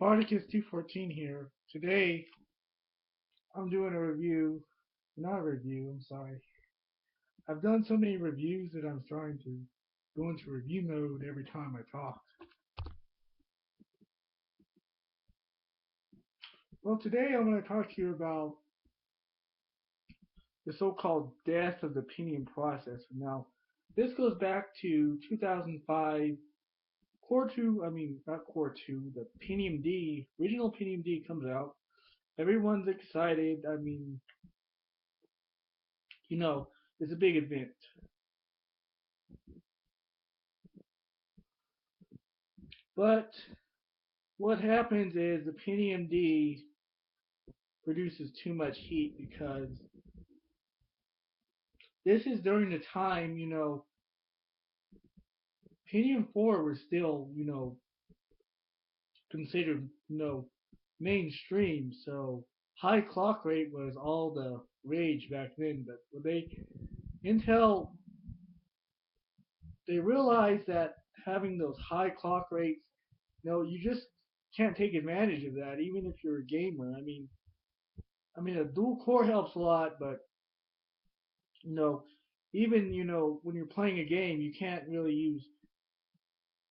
Spartacus 214 here. Today I'm doing a review, not a review, I'm sorry. I've done so many reviews that I'm starting to go into review mode every time I talk. Well, today I'm going to talk to you about the so-called death of the Pentium processor. Now, this goes back to 2005. Core 2, I mean, not Core 2, the Pentium D, original Pentium D comes out. Everyone's excited. I mean, it's a big event. But what happens is the Pentium D produces too much heat because this is during the time, Pentium 4 was still, considered, mainstream. So high clock rate was all the rage back then. But when Intel, they realized that having those high clock rates, you just can't take advantage of that, even if you're a gamer. I mean, a dual core helps a lot, but you know, even when you're playing a game,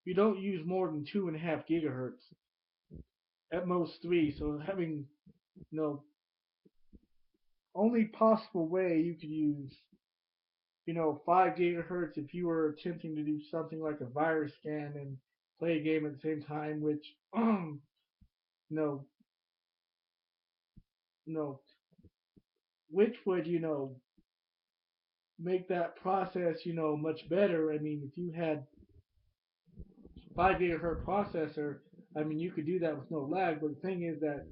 you don't use more than 2.5 gigahertz, at most three. So having you know only possible way you could use 5 gigahertz if you were attempting to do something like a virus scan and play a game at the same time, which you know you know which would make that process much better. I mean, if you had 5 gigahertz processor, I mean, you could do that with no lag. But the thing is that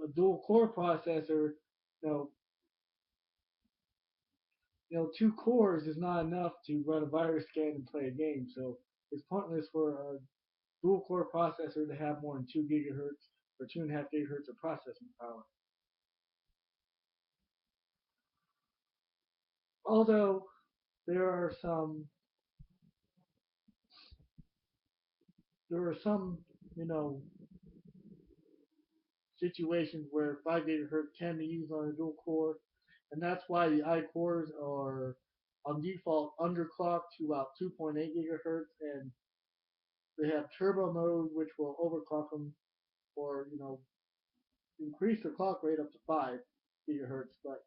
a dual core processor, you know, two cores is not enough to run a virus scan and play a game. So it's pointless for a dual core processor to have more than 2 gigahertz or 2.5 gigahertz of processing power. Although there are some, there are some, you know, situations where 5 gigahertz can be used on a dual core, and that's why the I cores are on default underclocked to about 2.8 gigahertz, and they have turbo mode, which will overclock them or increase the clock rate up to 5 gigahertz. But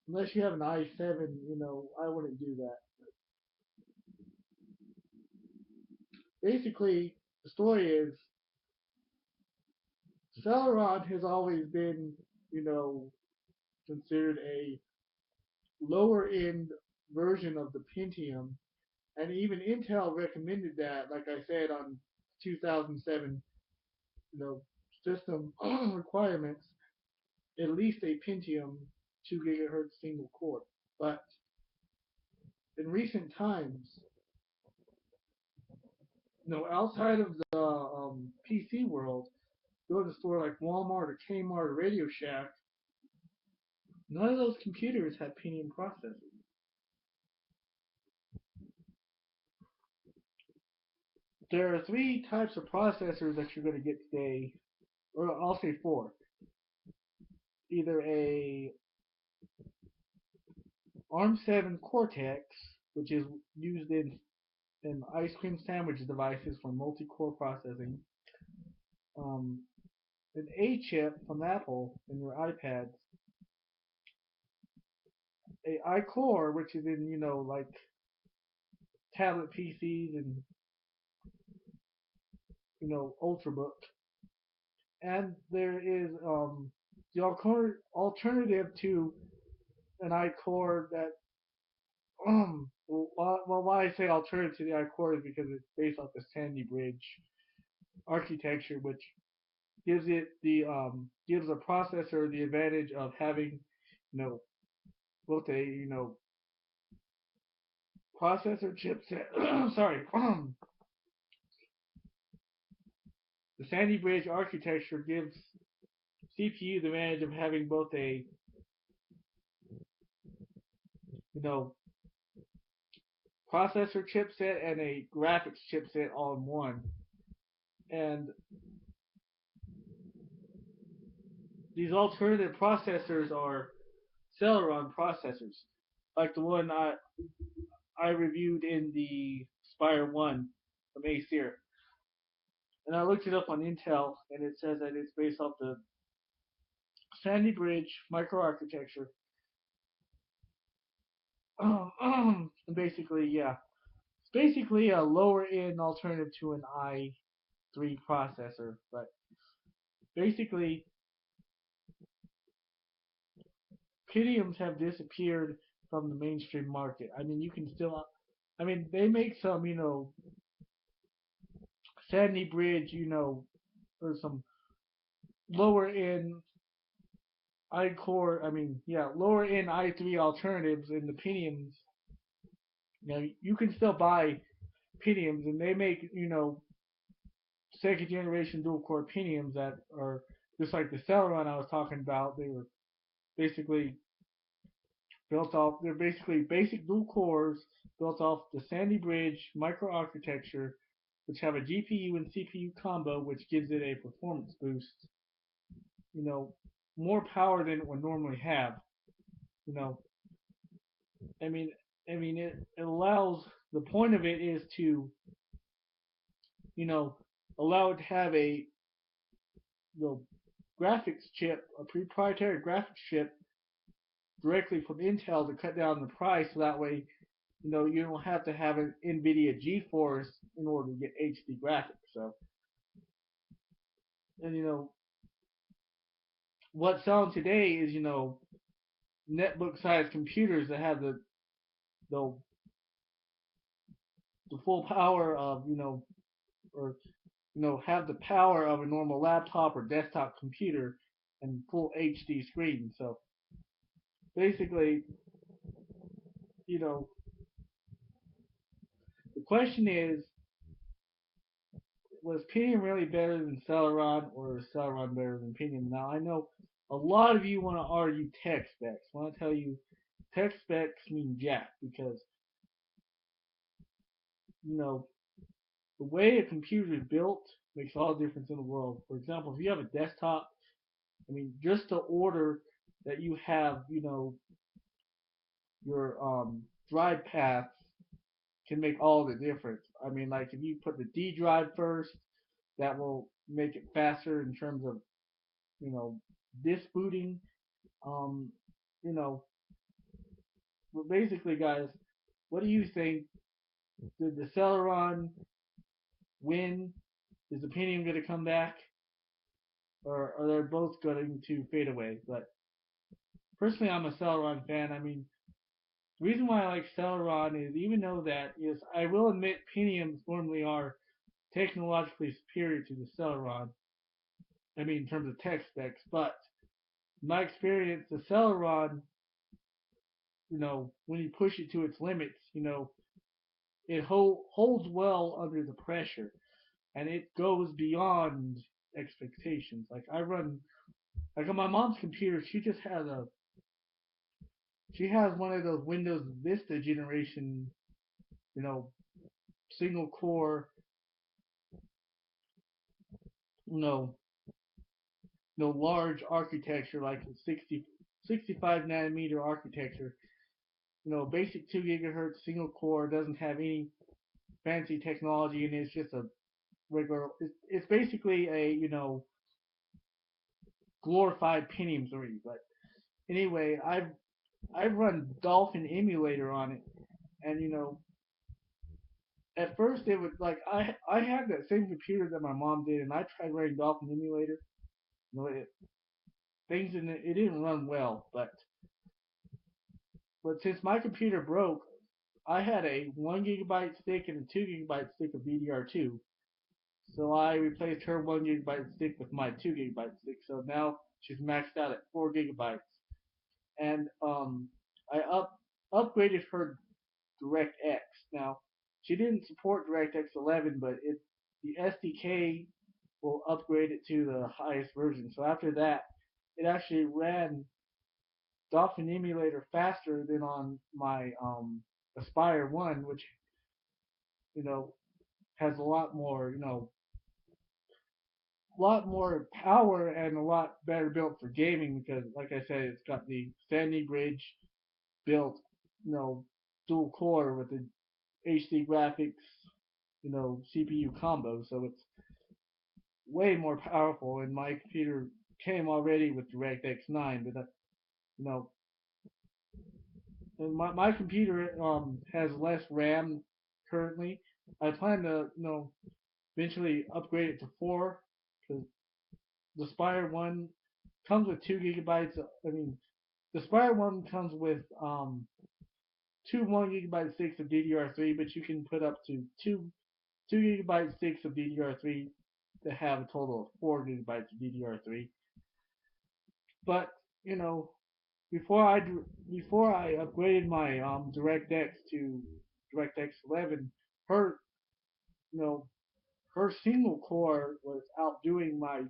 unless you have an i7, I wouldn't do that. Basically, the story is Celeron has always been, you know, considered a lower end version of the Pentium, and even Intel recommended that, like I said, on 2007, you know, system requirements, at least a Pentium 2 gigahertz single core. But in recent times, outside of the PC world, go to a store like Walmart or Kmart or Radio Shack, none of those computers have Pentium processors. There are three types of processors that you're going to get today, or I'll say four. Either a ARM7 Cortex, which is used in ice cream sandwich devices for multi-core processing, um, an A chip from Apple in your iPads, a iCore, which is in like tablet PCs and Ultrabook, and there is the alternative to an iCore that why I say alternative to the iCore is because it's based off the Sandy Bridge architecture, which gives a processor the advantage of having you know both a processor chipset. Sorry, the Sandy Bridge architecture gives CPU the advantage of having both a you know processor chipset and a graphics chipset all in one. And these alternative processors are Celeron processors, like the one I reviewed in the Spire One from Acer. And I looked it up on Intel, and it says that it's based off the Sandy Bridge microarchitecture. Basically, yeah, it's basically a lower end alternative to an i3 processor, but basically Pentiums have disappeared from the mainstream market. I mean, you can still, I mean, they make some, Sandy Bridge, or some lower end I-core, I mean, yeah, lower end i3 alternatives in the Pentiums. You can still buy Pentiums, and they make, second generation dual core Pentiums that are just like the Celeron I was talking about. They were basically built off. They're basically basic dual cores built off the Sandy Bridge microarchitecture, which have a GPU and CPU combo, which gives it a performance boost. You know, more power than it would normally have. You know, I mean, it allows. The point of it is to, you know, allow it to have a the graphics chip, a proprietary graphics chip directly from Intel to cut down the price. So that way, you don't have to have an NVIDIA GeForce in order to get HD graphics. So, and what's selling today is netbook sized computers that have the the full power of or have the power of a normal laptop or desktop computer and full HD screen. So basically, you know, the question is, was Pentium really better than Celeron, or is Celeron better than Pentium? Now I know a lot of you want to argue tech specs. I want to tell you, tech specs mean jack because you know the way a computer is built makes all the difference in the world. For example, if you have a desktop, I mean, just the order that you have, your drive paths can make all the difference. I mean, like if you put the D drive first, that will make it faster in terms of you know disk booting. Um, you know, but basically, guys, what do you think? Did the Celeron win? Is the Pentium going to come back, or are they both going to fade away? But personally, I'm a Celeron fan. I mean, the reason why I like Celeron is even though that is, I will admit, Pentiums normally are technologically superior to the Celeron. I mean, in terms of tech specs, but in my experience, the Celeron, when you push it to its limits, it holds well under the pressure, and it goes beyond expectations. Like on my mom's computer, she has one of those Windows Vista generation, you know, single core, you know, large architecture like a 65 nanometer architecture. Basic 2 gigahertz single core, doesn't have any fancy technology, and it's just a regular. It's basically a glorified Pentium 3. But anyway, I've run Dolphin emulator on it, and at first it was like I had that same computer that my mom did, and I tried running Dolphin emulator. It, things in it didn't run well, but since my computer broke, I had a 1 gigabyte stick and a 2 gigabyte stick of DDR2. So I replaced her 1 gigabyte stick with my 2 gigabyte stick. So now she's maxed out at 4 gigabytes. And I upgraded her DirectX. Now she didn't support DirectX 11, but the SDK will upgrade it to the highest version. So after that, it actually ran Dolphin emulator faster than on my Aspire One, which you know, has a lot more, a lot more power and a lot better built for gaming because, like I said, it's got the Sandy Bridge built, you know, dual core with the HD graphics, CPU combo. So it's way more powerful. And my computer came already with DirectX 9, but you know, and my computer has less RAM currently. I plan to eventually upgrade it to 4 because the Spire one comes with 2 gigabytes. I mean, the Spire one comes with two 1 gigabyte sticks of DDR3, but you can put up to two gigabyte sticks of DDR3 to have a total of 4 gigabytes of DDR3. But you know, before I upgraded my DirectX to DirectX 11, her you know her single core was outdoing my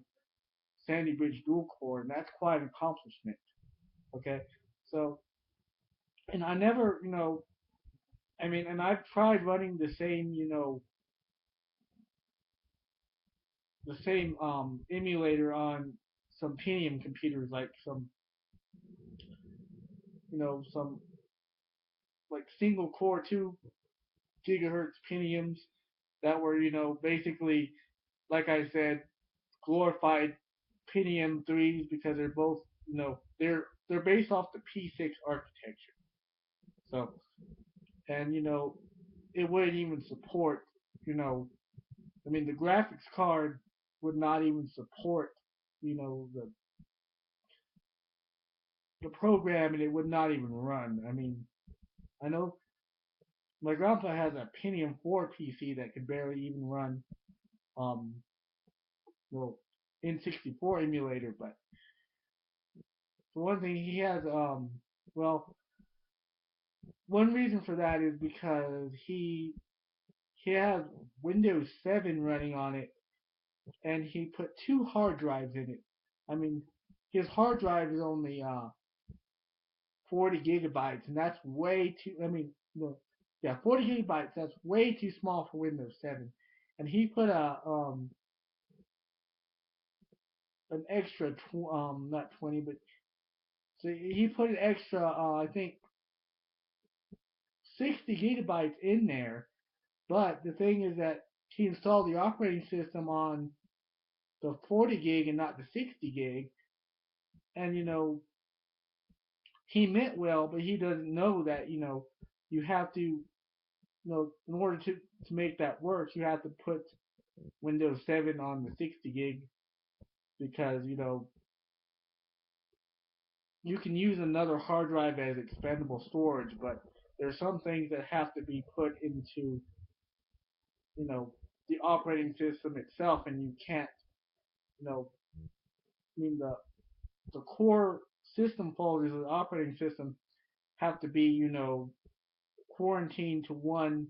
Sandy Bridge dual core, and that's quite an accomplishment. Okay, so and I never I mean, and I've tried running the same emulator on some Pentium computers, like some like single core 2 gigahertz Pentiums that were basically, like I said, glorified Pentium threes because they're both they're based off the P6 architecture. So and it wouldn't even support you know I mean the graphics card would not even support you know the program, and it would not even run. I mean, I know my grandpa has a Pentium 4 PC that could barely even run um well N64 emulator, but for one thing he has well one reason for that is because he has Windows 7 running on it, and he put 2 hard drives in it. I mean, his hard drive is only 40 gigabytes, and that's way too. I mean, no, yeah, 40 gigabytes. That's way too small for Windows 7. And he put an extra not 20, but so he put an extra I think 60 gigabytes in there. But the thing is that he installed the operating system on the 40 gig and not the 60 gig, and he meant well, but he doesn't know that you have to in order to make that work, you have to put Windows 7 on the 60 gig because you can use another hard drive as expendable storage, but there's some things that have to be put into you know the operating system itself, and you can't you know I mean the core system folders of the operating system have to be quarantined to one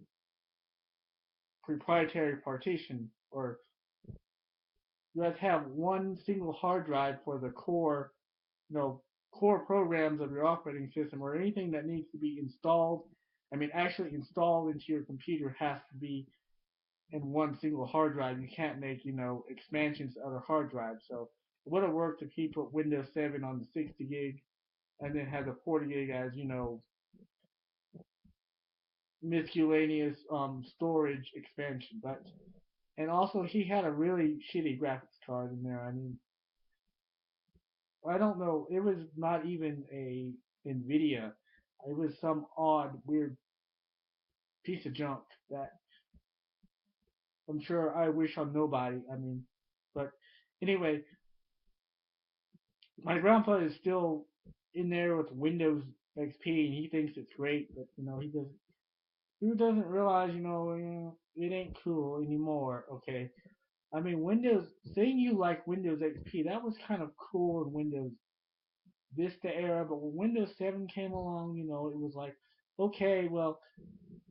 proprietary partition, or you have to have one single hard drive for the core programs of your operating system, or anything that needs to be installed. I mean, actually installed into your computer has to be in one single hard drive. You can't make expansions to other hard drives. So it would have worked if he put Windows 7 on the 60 gig and then had the 40 gig as miscellaneous storage expansion. But and also he had a really shitty graphics card in there. I mean, I don't know. It was not even a Nvidia. It was some odd, weird piece of junk that I'm sure I wish on nobody. I mean, but anyway, my grandpa is still in there with Windows XP, and he thinks it's great, but he doesn't realize it ain't cool anymore. Okay, I mean Windows saying you like Windows XP, that was kind of cool in Windows Vista era, but when Windows 7 came along, it was like, okay, well,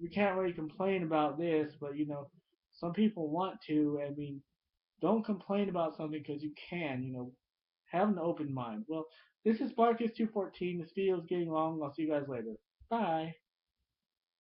we can't really complain about this, but some people want to. I mean, don't complain about something because you can. Have an open mind. Well, this is Barkus 214. This video is getting long. I'll see you guys later. Bye.